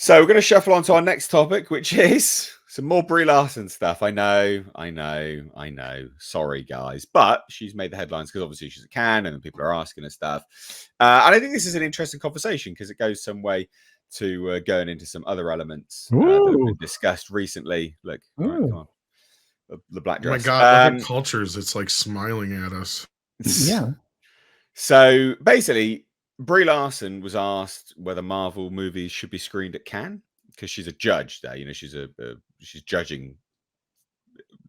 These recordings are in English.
So we're going to shuffle on to our next topic, which is some more Brie Larson stuff. I know. Sorry, guys. But she's made the headlines because obviously she's a Cannes and people are asking her stuff. And I think this is an interesting conversation because it goes some way to going into some other elements that have been discussed recently. Look, all right, come on. The black dress. Oh my God, look at cultures. It's like smiling at us. Yeah. So basically, Brie Larson was asked whether Marvel movies should be screened at Cannes because she's a judge there. You know, she's she's judging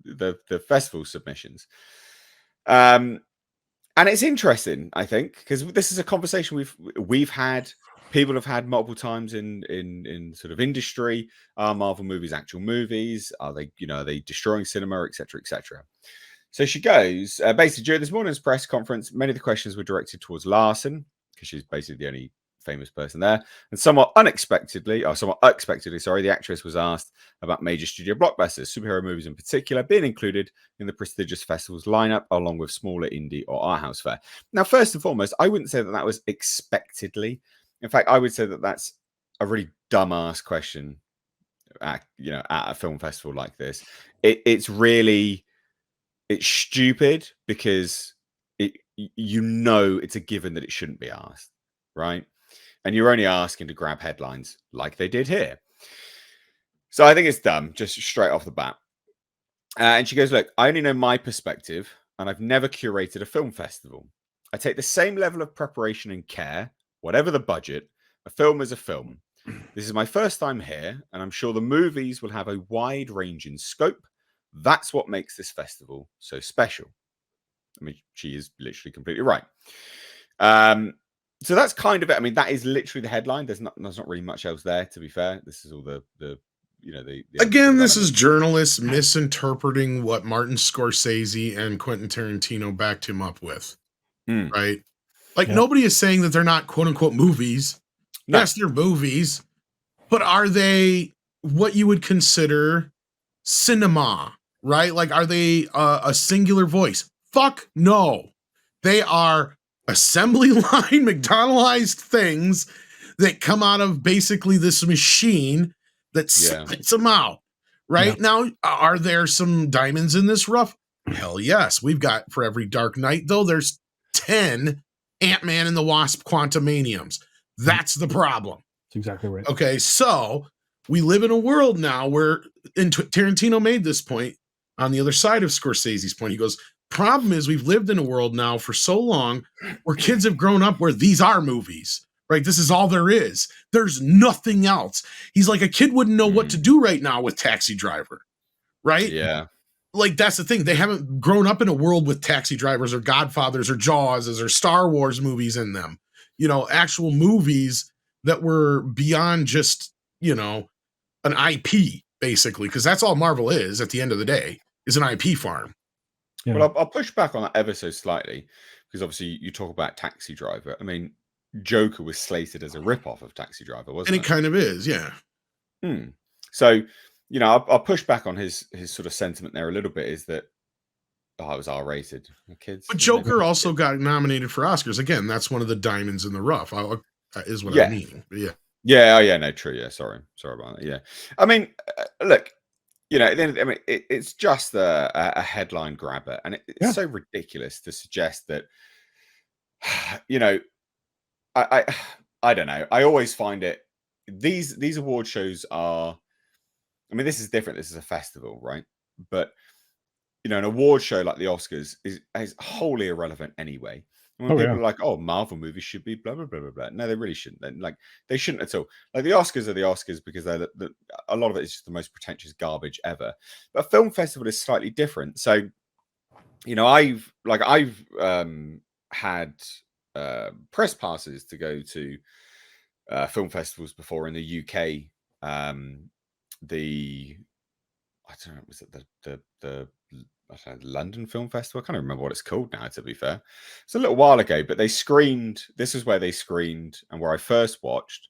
the festival submissions. And it's interesting, I think, because this is a conversation we've had. People have had multiple times in sort of industry. Are Marvel movies actual movies? Are they destroying cinema, etc., etc.? So she goes, basically, during this morning's press conference, many of the questions were directed towards Larson, because she's basically the only famous person there. And somewhat expectedly, the actress was asked about major studio blockbusters, superhero movies in particular, being included in the prestigious festival's lineup, along with smaller indie or art house fare. Now, first and foremost, I wouldn't say that was expectedly. In fact, I would say that that's a really dumbass question at a film festival like this. It's stupid because it's a given that it shouldn't be asked, right? And you're only asking to grab headlines like they did here. So I think it's dumb, just straight off the bat. And she goes, look, I only know my perspective, and I've never curated a film festival. I take the same level of preparation and care, whatever the budget. A film is a film. This is my first time here, and I'm sure the movies will have a wide range in scope. That's what makes this festival so special. I mean, she is literally completely right. So that's kind of it. I mean, that is literally the headline. There's not really much else there, to be fair. This is all the again, this is journalists misinterpreting what Martin Scorsese and Quentin Tarantino backed him up with. Right? Like, nobody is saying that they're not quote unquote movies. No. Yes, they're movies, but are they what you would consider cinema? Right? Like, are they a singular voice? Fuck no. They are assembly line McDonaldized things that come out of basically this machine that spits them out. Right? Yeah. Now, are there some diamonds in this rough? Hell yes. We've got, for every Dark Knight, though, there's 10 Ant-Man and the Wasp Quantumaniums. That's the problem. That's exactly right. Okay, so we live in a world now where, and Tarantino made this point on the other side of Scorsese's point. He goes, problem is we've lived in a world now for so long where kids have grown up where these are movies, right? This is all there is. There's nothing else. He's like, a kid wouldn't know what to do right now with Taxi Driver, right? Yeah. Like, that's the thing. They haven't grown up in a world with Taxi Drivers or Godfathers or Jaws or Star Wars movies in them. You know, actual movies that were beyond just, an IP, basically, because that's all Marvel is at the end of the day, is an IP farm. Yeah. Well, I'll push back on that ever so slightly, because obviously you talk about Taxi Driver. I mean, Joker was slated as a ripoff of Taxi Driver, wasn't it? And it kind of is, yeah. So, I'll push back on his sort of sentiment there a little bit, is that it was R-rated. Kids. But Joker also got nominated for Oscars. Again, that's one of the diamonds in the rough, is what I mean. Yeah. Yeah, no, true. Yeah, sorry about that. Yeah. I mean, look, it's just a headline grabber, and it's so ridiculous to suggest that, I don't know. I always find it, these award shows are, I mean, this is different. This is a festival, right? But, an award show like the Oscars is wholly irrelevant anyway. And when people are like, oh, Marvel movies should be blah, blah, blah, blah, blah. No, they really shouldn't. Like, they shouldn't at all. Like, the Oscars are the Oscars because they're a lot of it is just the most pretentious garbage ever. But a film festival is slightly different. So, I've had press passes to go to film festivals before in the UK. I don't know, was it the London Film Festival? I can't remember what it's called now, to be fair. It's a little while ago, but this is where they screened and where I first watched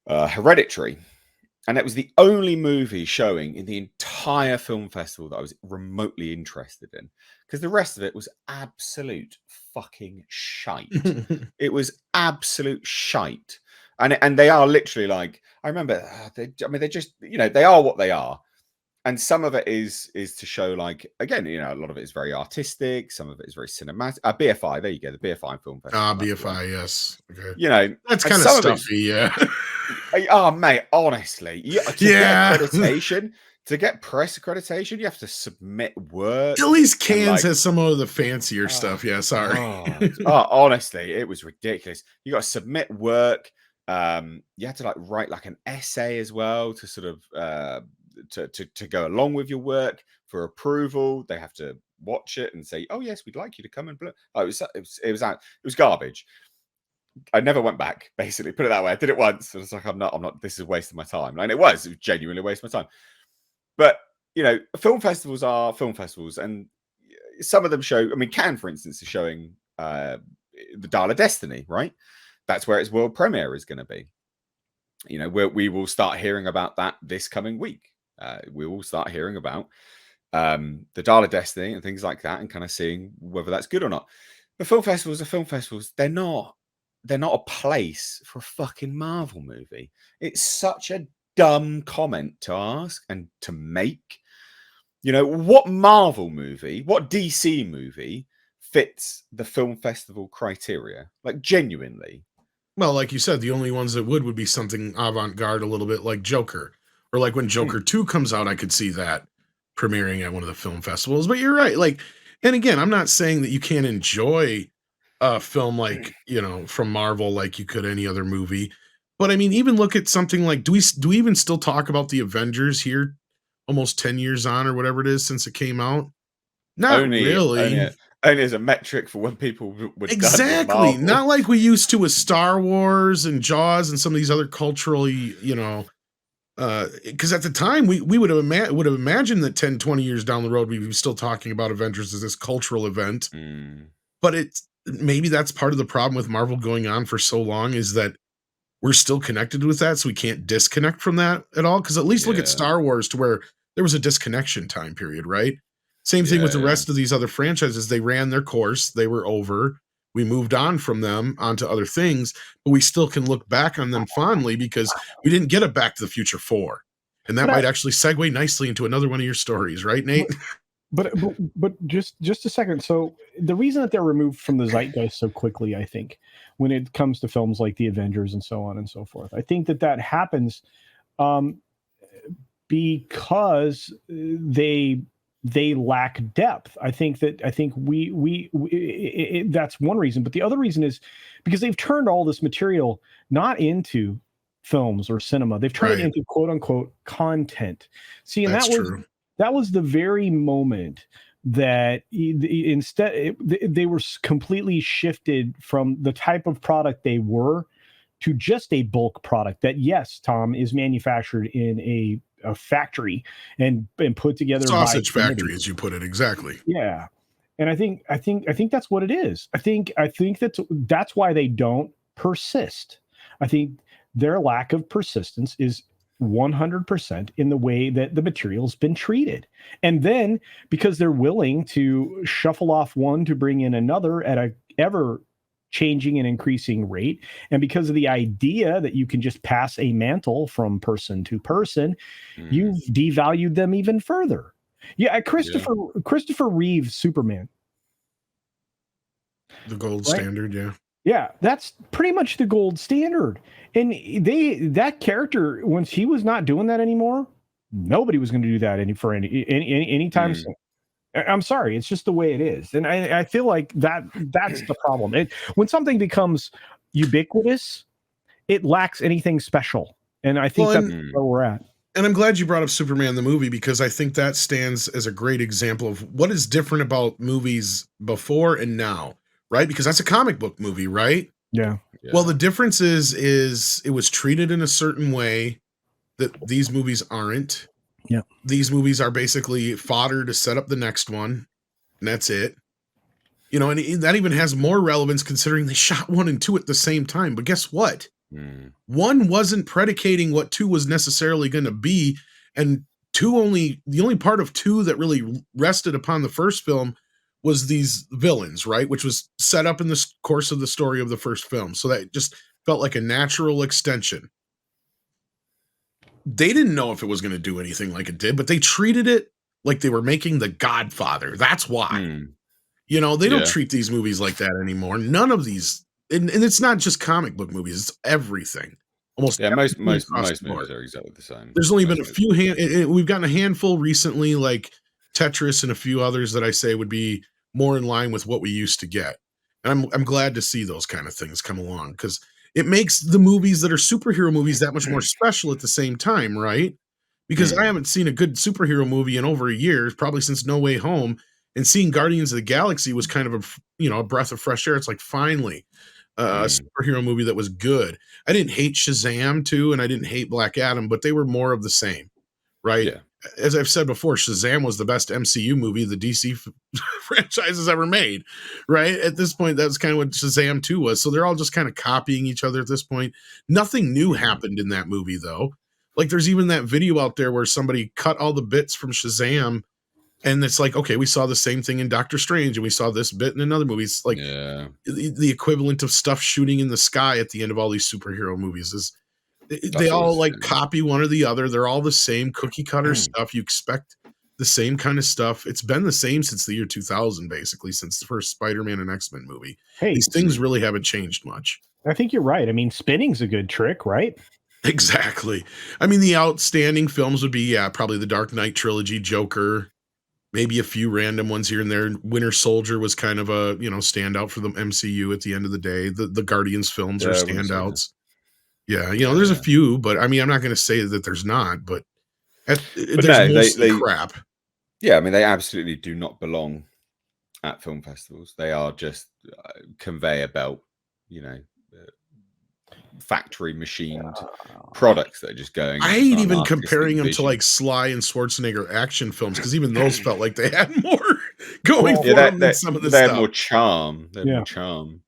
Hereditary. And it was the only movie showing in the entire film festival that I was remotely interested in, because the rest of it was absolute fucking shite. It was absolute shite. And they are literally like, I remember, they're just, they are what they are. And some of it is to show, like, again, a lot of it is very artistic, some of it is very cinematic. BFI, there you go, the BFI Film Festival. BFI, yes. Okay. And That's kind of some of stuffy, yeah. Oh, mate, honestly, to Yeah. get accreditation, to get press accreditation, you have to submit work. At least and, Cannes like, has some of the fancier stuff. Yeah, sorry. honestly, it was ridiculous. You got to submit work. You had to, like, write like an essay as well to sort of to go along with your work for approval. They have to watch it and say, "Oh yes, we'd like you to come and." Oh, it was garbage. I never went back. Basically, put it that way. I did it once, and it's like, I'm not. This is wasting my time, and it was genuinely a waste of my time. But film festivals are film festivals, and some of them show. I mean, Cannes, for instance, is showing the Dial of Destiny, right? That's where its world premiere is going to be. We will start hearing about that this coming week. We will start hearing about the Dial of Destiny and things like that, and kind of seeing whether that's good or not. But film festivals are film festivals. They're not a place for a fucking Marvel movie. It's such a dumb comment to ask and to make. What Marvel movie, what DC movie fits the film festival criteria? Like, genuinely. Well, like you said, the only ones that would be something avant-garde a little bit like Joker. Or like when Joker 2 comes out, I could see that premiering at one of the film festivals. But you're right. Like, and again, I'm not saying that you can't enjoy a film like, from Marvel like you could any other movie. But I mean, even look at something like, do we even still talk about the Avengers here almost 10 years on or whatever it is since it came out? Not really. Only as a metric for when people were exactly done with Marvel. Not like we used to with Star Wars and Jaws and some of these other culturally, because at the time we would have imagined that 10, 20 years down the road we'd be still talking about Avengers as this cultural event. But maybe that's part of the problem with Marvel going on for so long, is that we're still connected with that, so we can't disconnect from that at all. Because at least look at Star Wars, to where there was a disconnection time period, right? Same thing with the rest of these other franchises. They ran their course. They were over. We moved on from them onto other things, but we still can look back on them fondly because we didn't get a Back to the Future 4. And that might actually segue nicely into another one of your stories, right, Nate? But just a second. So the reason that they're removed from the zeitgeist so quickly, I think, when it comes to films like the Avengers and so on and so forth, I think that happens because they lack depth. I think we that's one reason, but the other reason is because they've turned all this material not into films or cinema. They've turned it into quote unquote content. See, and that was the very moment that instead they were completely shifted from the type of product they were to just a bulk product that, yes, Tom, is manufactured in a factory and put together sausage factory, as you put it. Exactly. Yeah. And I think that's what it is. I think that's why they don't persist. I think their lack of persistence is 100% in the way that the material's been treated. And then because they're willing to shuffle off one to bring in another at a ever changing and increasing rate, and because of the idea that you can just pass a mantle from person to person, you've devalued them even further. Yeah, Christopher Reeve's Superman, the gold standard. Yeah, that's pretty much the gold standard. And that character, once he was not doing that anymore, nobody was going to do that any time soon. I'm sorry, it's just the way it is. And I feel like that's the problem. When something becomes ubiquitous, it lacks anything special. And I think that's where we're at. And I'm glad you brought up Superman the movie, because I think that stands as a great example of what is different about movies before and now, right? Because that's a comic book movie, right? Yeah. Well, the difference is it was treated in a certain way that these movies aren't. Yeah. These movies are basically fodder to set up the next one, and that's it. And that even has more relevance considering they shot 1 and 2 at the same time. But guess what? 1 wasn't predicating what 2 was necessarily going to be, and the only part of 2 that really rested upon the first film was these villains, right? Which was set up in the course of the story of the first film. So that just felt like a natural extension. They didn't know if it was going to do anything like it did, but they treated it like they were making The Godfather. That's why. You know, they don't treat these movies like that anymore. None of these, and it's not just comic book movies, it's everything. Almost most movies are exactly the same. There's only been a few we've gotten a handful recently, like Tetris and a few others that I say would be more in line with what we used to get. And I'm glad to see those kind of things come along, because it makes the movies that are superhero movies that much more special at the same time, right? Because I haven't seen a good superhero movie in over a year, probably since No Way Home, and seeing Guardians of the Galaxy was kind of a breath of fresh air. It's like, finally, a superhero movie that was good. I didn't hate Shazam too, and I didn't hate Black Adam, but they were more of the same, right? Yeah. As I've said before, Shazam was the best MCU movie the DC franchise has ever made, right? At this point, that's kind of what Shazam 2 was. So they're all just kind of copying each other at this point. Nothing new happened in that movie, though. Like, there's even that video out there where somebody cut all the bits from Shazam, and it's like, okay, we saw the same thing in Doctor Strange, and we saw this bit in another movie. It's like the equivalent of stuff shooting in the sky at the end of all these superhero movies is they all like copy one or the other. They're all the same cookie cutter stuff. You expect the same kind of stuff. It's been the same since the year 2000, basically, since the first Spider-Man and X-Men movie. Hey, these things really haven't changed much. I think you're right. I mean, spinning's a good trick, right? Exactly. I mean, the outstanding films would be, probably the Dark Knight trilogy, Joker, maybe a few random ones here and there. Winter Soldier was kind of a, standout for the MCU at the end of the day. The Guardians films are standouts. Yeah, there's a few, but I mean, I'm not going to say that there's not, but there's mostly crap. Yeah, I mean, they absolutely do not belong at film festivals. They are just conveyor belt, factory machined products that are just going. I ain't even comparing them to like Sly and Schwarzenegger action films, because even those felt like they had more going for them than some of the stuff. They have more charm. They have more charm.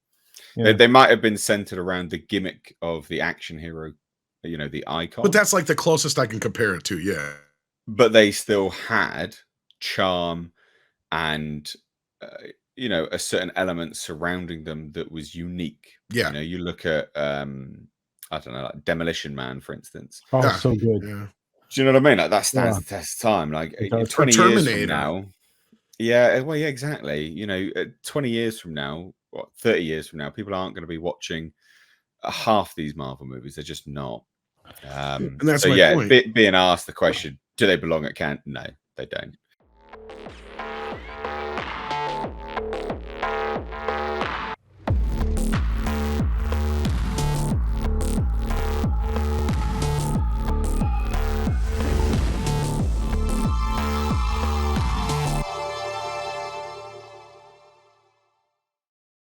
Yeah. They might have been centered around the gimmick of the action hero, the icon. But that's like the closest I can compare it to, yeah. But they still had charm and, a certain element surrounding them that was unique. Yeah. You look at, I don't know, like Demolition Man, for instance. Oh, so good. Yeah. Do you know what I mean? Like, that stands the test of time. Like, 20 years from now. Yeah, well, yeah, exactly. 20 years from now, 30 years from now, people aren't going to be watching half these Marvel movies. They're just not. And that's my point. Being asked the question, do they belong at Cannes? No, they don't.